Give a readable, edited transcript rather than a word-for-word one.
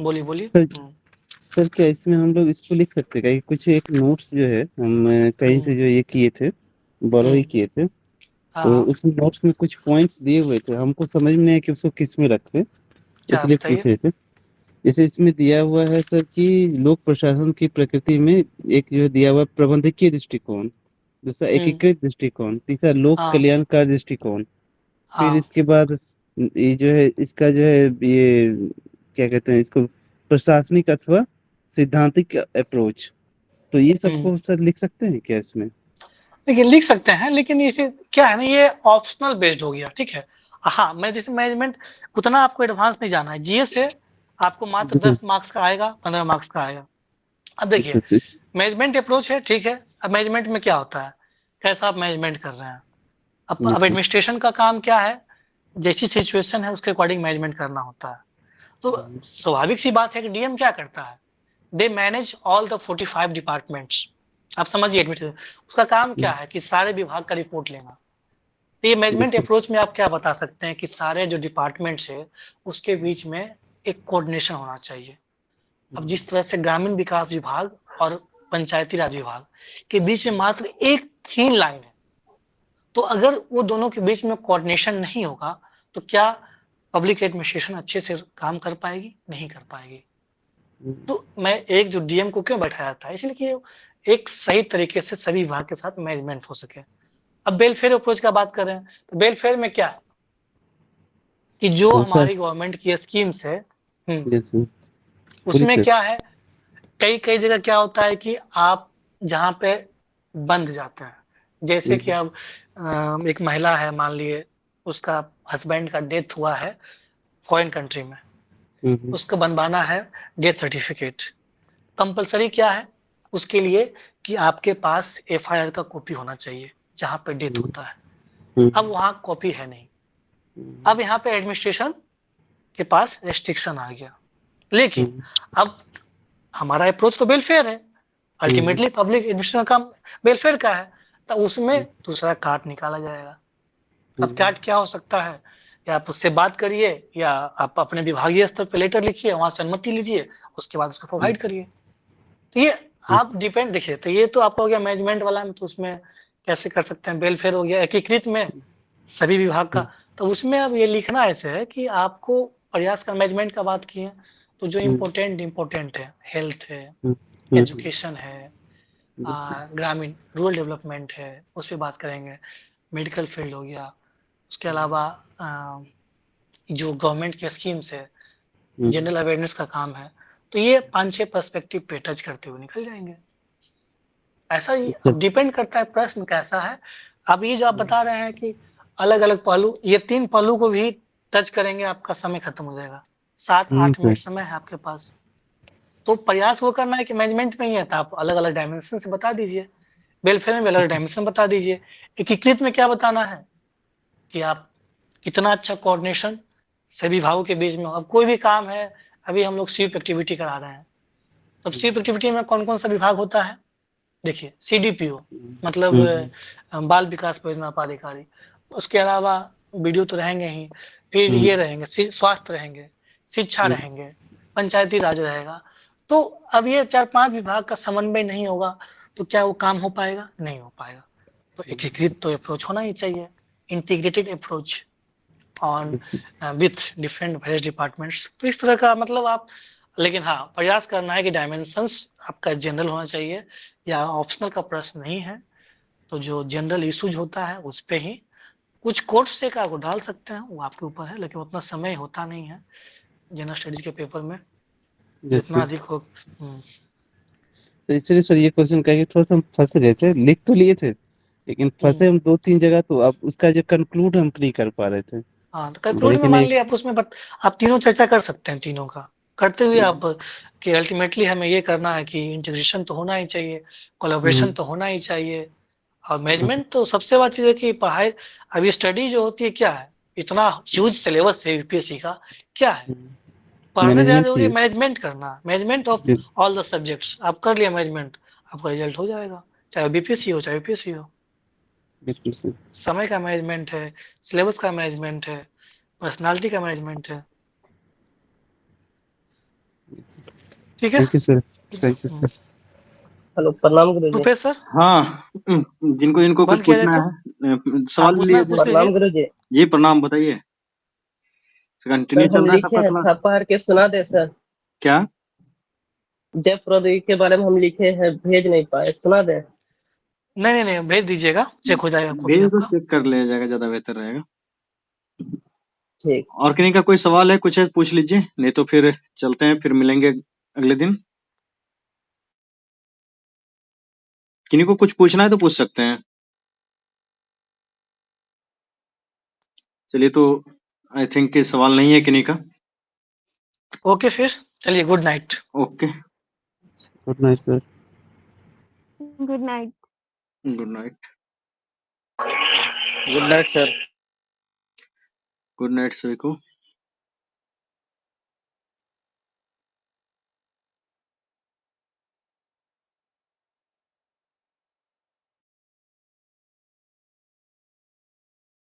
बोलिए बोलिए। Sir sir क्या इसमें हम लोग इसको लिख सकते हैं क्या कि कुछ एक नोट्स जो है हम कहीं हम्म से जो ये किए थे, बोरो ही हम्म, किए थे, हाँ तो हाँ, उस नोट्स में कुछ पॉइंट्स दिए हुए थे, हमको समझ में नहीं आया कि उसको किस में रखें, क्या इसलिए बताइए। पूछ रहे थे। जैसे इसमें दिया हुआ है सर कि लोक प्रशासन की प्रकृति में एक जो दिया हुआ है प्रबंधकीय दृष्टिकोण, दूसरा हम्म, एकीकृत दृष्टिकोण, तीसरा लोक हाँ कल्याणकारी दृष्टिकोण, फिर हाँ, इसके बाद ये जो है इसका जो है ये क्या कहते हैं इसको, प्रशासनिक अथवा सिद्धांतिक अप्रोच। तो ये हम्म। सबको सर लिख सकते हैं क्या इसमें? लेकिन लिख सकते हैं, लेकिन ये फिर क्या है ना, ये ऑप्शनल बेस्ड हो गया, ठीक है। हाँ, मैं जैसे मैनेजमेंट उतना आपको एडवांस नहीं जाना है, जीएस से आपको मात्र अच्छा 10 मार्क्स का आएगा, 15 मार्क्स का आएगा। अब देखिए, अच्छा अच्छा। मैनेजमेंट अप्रोच है, ठीक है। अब मैनेजमेंट में क्या होता है, कैसा आप मैनेजमेंट कर रहे हैं। जी अब सर। एडमिनिस्ट्रेशन का काम क्या है, जैसी सिचुएशन है उसके अकॉर्डिंग मैनेजमेंट करना होता है। तो स्वाभाविक सी बात है कि डीएम क्या करता है, they manage all the 45 departments. आप समझिए, एडमिनिस्ट्रेशन उसका काम क्या है कि सारे विभाग का रिपोर्ट लेना। तो ये जी मैनेजमेंट सर। अप्रोच में आप क्या बता सकते हैं कि सारे जो डिपार्टमेंट्स है उसके बीच में एक कोऑर्डिनेशन होना चाहिए। अब जिस तरह से ग्रामीण विकास विभाग और पंचायती राज विभाग के बीच में मात्र एक ही लाइन है, तो अगर वो दोनों के बीच में कोऑर्डिनेशन नहीं होगा तो क्या पब्लिक एडमिनिस्ट्रेशन अच्छे से काम कर पाएगी, नहीं कर पाएगी। तो मैं एक जो डीएम को क्यों बैठाया था, इसलिए कि एक सही तरीके से सभी विभाग के साथ मैनेजमेंट हो सके। अब वेलफेयर अप्रोच का बात करें तो वेलफेयर में क्या है कि जो तो सर हमारी गवर्नमेंट की स्कीम्स है, जैसे बोलिए उसमें सर। क्या है, कई कई जगह क्या होता है कि आप जहाँ पे बंद जाते हैं, जैसे कि हम्म, अब एक महिला है, मान लिए उसका हस्बैंड का डेथ हुआ है फॉरेन कंट्री में, हम्म, उसको बनवाना है डेथ सर्टिफिकेट। कंपलसरी क्या है उसके लिए कि आपके पास एफआईआर का कॉपी होना चाहिए जहाँ पे डेथ हम्म, होता है। अब हम्म, वहाँ कॉपी है नहीं। हम्म, अब यहाँ पे एडमिनिस्ट्रेशन के पास रेस्ट्रिक्शन आ गया। लेकिन हम्म, अब हमारा अप्रोच तो वेलफेयर है, हम्म, अल्टीमेटली पब्लिक एडमिनिस्ट्रेशन का वेलफेयर का है, तो उसमें दूसरा काट निकाला जाएगा। अब हम्म, काट क्या हो सकता है, या आप उससे बात करिए, या आप अपने विभागीय स्तर पर लेटर लिखिए, वहां से अनुमति लीजिए, उसके बाद उसको हम्म, प्रोवाइड करिए। तो ये आप डिपेंड देखिए, तो ये तो आपका हो गया मैनेजमेंट वाला में, तो उसमें कैसे कर सकते हैं। वेलफेयर हो गया एकीकृत में सभी विभाग का, तो उसमें अब ये लिखना ऐसे है कि आपको प्रयास का, मैनेजमेंट का बात किए तो जो हम्म, इम्पोर्टेंट इम्पोर्टेंट है, हेल्थ है, हम्म, एजुकेशन है, जैसे ग्रामीण रूरल डेवलपमेंट है, उस पर बात करेंगे। मेडिकल फील्ड हो गया, उसके अलावा अ, जो गवर्नमेंट की स्कीम्स है, हम्म, जनरल अवेयरनेस का काम है। तो ये 5-6 पर्सपेक्टिव पे टच करते हुए निकल जाएंगे। ऐसा ही अच्छा, अब डिपेंड करता है प्रश्न कैसा है। अब ये जो आप बता रहे हैं कि अलग अलग पहलू, ये 3 पहलू को भी टच करेंगे, आपका समय खत्म हो जाएगा। 7-8 मिनट सर समय है आपके पास। तो प्रयास वो करना है कि मैनेजमेंट में ही है तो आप अलग अलग डायमेंशन से बता दीजिए, वेलफेयर में अलग डायमेंशन बता दीजिए, एकीकृत में क्या बताना है कि आप कितना अच्छा कोऑर्डिनेशन सभी विभागों के बीच में हो। अब कोई भी काम है, अभी हम लोग स्वीप एक्टिविटी करा रहे हैं, तब स्वीप एक्टिविटी में कौन कौन सा विभाग होता है, देखिए सीडीपीओ मतलब हम्म, बाल विकास परियोजना पदाधिकारी, उसके अलावा वीडियो तो रहेंगे ही, फिर हम्म, ये रहेंगे स्वास्थ्य रहेंगे, शिक्षा हम्म, रहेंगे, पंचायती राज रहेगा। तो अब ये 4-5 विभाग का समन्वय नहीं होगा तो क्या वो काम हो पाएगा, नहीं हो पाएगा। तो एकीकृत तो अप्रोच होना ही चाहिए, integrated approach on with different various departments. तो इस तरह का मतलब आप, लेकिन हाँ प्रयास करना है कि डायमेंशंस आपका जनरल होना चाहिए, या ऑप्शनल का प्रश्न नहीं है। तो जो जनरल इशूज होता है उस पे ही कुछ कोर्स से का को डाल सकते हैं, वो आपके ऊपर है, लेकिन उतना समय होता नहीं है जनरल स्टडीज के पेपर में, जितना जैसे अधिक हो। तो इसलिए सर ये क्वेश्चन कहेंगे, थोड़ा सा हम फंस गए थे, लिख तो लिए थे लेकिन हम्म, फंसे हम दो तीन जगह, तो अब उसका जो कंक्लूड हम नहीं कर पा रहे थे। हाँ, तो कंक्लूड में लेकिन मान एक लिया आप उसमें, बट आप तीनों चर्चा कर सकते हैं तीनों का, करते हुए आप कि अल्टीमेटली हमें ये करना है कि इंटीग्रेशन तो होना ही चाहिए, कोलैबोरेशन हम्म, तो होना ही चाहिए। और हम्म, मैनेजमेंट तो सबसे बड़ी चीज है कि पढ़ाई, अभी स्टडी जो होती है क्या है, इतना ह्यूज सिलेबस है यूपीएससी का, क्या है पढ़ने ज्यादा मैनेजमेंट जरूरी की है, है। मैनेजमेंट करना, मैनेजमेंट ऑफ जी, ऑल द सब्जेक्ट्स आप कर लिया मैनेजमेंट, आपका रिजल्ट हो जाएगा, चाहे बीपीएससी हो चाहे यूपीएससी हो। बिल्कुल सर। समय का मैनेजमेंट है, सिलेबस का मैनेजमेंट है, पर्सनालिटी का मैनेजमेंट है। ठीक है। Thank you sir, thank you sir. Hello, प्रणाम गुरु जी। रुपेश सर हाँ, जिनको इनको कुछ बंद किया जाए पूछना तो है, हाँ सवाल पूछना लिए है पूछ प्रणाम लीजिए। गुरु जी। जी प्रणाम, बताइए। कंटिन्यू सर हम चल रहा है लिखे सबका हैं, क्लास? था पढ़ के सुना दे सर। क्या? जैव प्रौद्योगिकी के बारे में हम लिखे हैं, भेज नहीं पाए, सुना दे। नहीं नहीं नहीं भेज दीजिएगा, चेक हो जाएगा कॉपी भेज दो, आपका। चेक कर लिया जाएगा, ज्यादा बेहतर रहेगा। ठीक। और किन्हीं का कोई सवाल है, कुछ है पूछ लीजिए, नहीं तो फिर चलते हैं, फिर मिलेंगे अगले दिन। किन्हीं को कुछ पूछना है तो पूछ सकते हैं। चलिए, तो आई थिंक कि सवाल नहीं है किन्हीं का। ओके फिर चलिए, good night. Okay, good night sir. Good night. Good night. Good night sir. Good night सभी को।